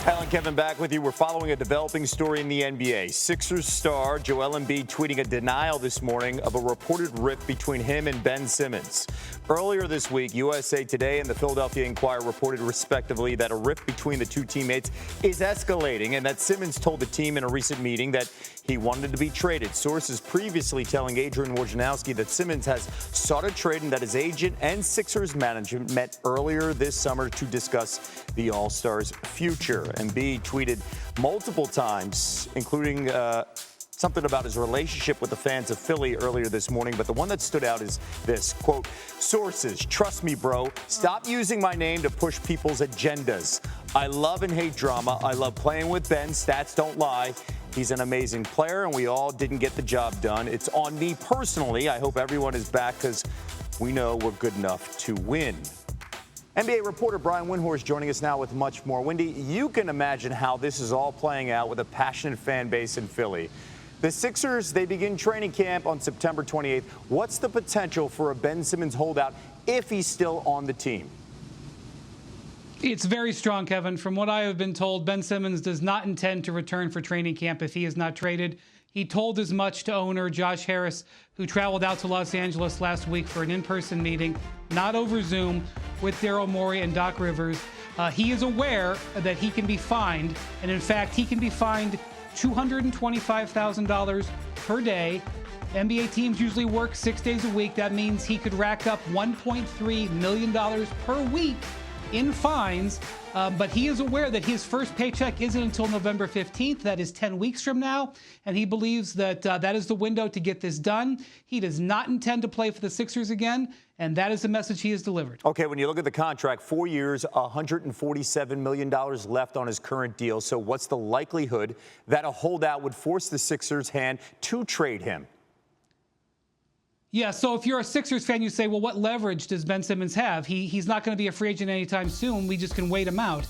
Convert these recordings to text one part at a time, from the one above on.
Alan, Kevin back with you. We're following a developing story in the NBA. Sixers star Joel Embiid tweeting a denial this morning of a reported rift between him and Ben Simmons. Earlier this week, USA Today and the Philadelphia Inquirer reported respectively that a rift between the two teammates is escalating and that Simmons told the team in a recent meeting that he wanted to be traded. Sources previously telling Adrian Wojnarowski that Simmons has sought a trade and that his agent and Sixers management met earlier this summer to discuss the All-Stars' future. Embiid tweeted multiple times, including something about his relationship with the fans of Philly earlier this morning. But the one that stood out is this, quote, "Sources, trust me, bro. Stop using my name to push people's agendas. I love and hate drama. I love playing with Ben. Stats don't lie. He's an amazing player, and we all didn't get the job done. It's on me personally. I hope everyone is back because we know we're good enough to win." NBA reporter Brian Windhorst joining us now with much more. Wendy, you can imagine how this is all playing out with a passionate fan base in Philly. The Sixers, they begin training camp on September 28th. What's the potential for a Ben Simmons holdout if he's still on the team? It's very strong, Kevin. From what I have been told, Ben Simmons does not intend to return for training camp if he is not traded. He told as much to owner Josh Harris, who traveled out to Los Angeles last week for an in-person meeting, not over Zoom, with Daryl Morey and Doc Rivers. He is aware that he can be fined, and in fact, he can be fined $225,000 per day. NBA teams usually work 6 days a week. That means he could rack up $1.3 million per week in fines, but he is aware that his first paycheck isn't until November 15th. That is 10 weeks from now, and he believes that that is the window to get this done. He does not intend to play for the Sixers again, and that is the message he has delivered. Okay, when you look at the contract, 4 years, $147 million left on his current deal. So what's the likelihood that a holdout would force the Sixers' hand to trade him? Yeah, so if you're a Sixers fan, you say, well, what leverage does Ben Simmons have? He's not going to be a free agent anytime soon. We just can wait him out.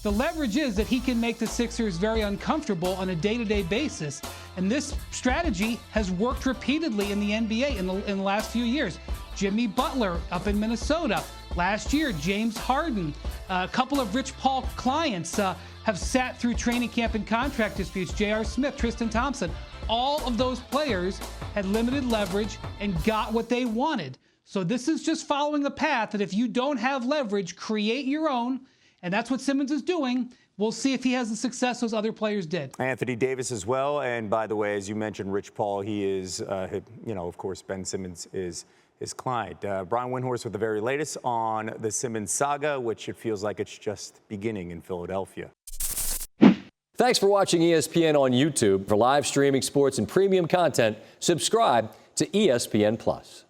The leverage is that he can make the Sixers very uncomfortable on a day-to-day basis. And this strategy has worked repeatedly in the NBA in the last few years. Jimmy Butler up in Minnesota. Last year, James Harden. A couple of Rich Paul clients have sat through training camp and contract disputes. J.R. Smith, Tristan Thompson. All of those players had limited leverage and got what they wanted. So this is just following the path that if you don't have leverage, create your own. And that's what Simmons is doing. We'll see if he has the success those other players did. Anthony Davis as well. And by the way, as you mentioned, Rich Paul, he is, of course, Ben Simmons is his client. Brian Windhorst with the very latest on the Simmons saga, which it feels like it's just beginning in Philadelphia. Thanks for watching ESPN on YouTube. For live streaming sports and premium content, subscribe to ESPN+.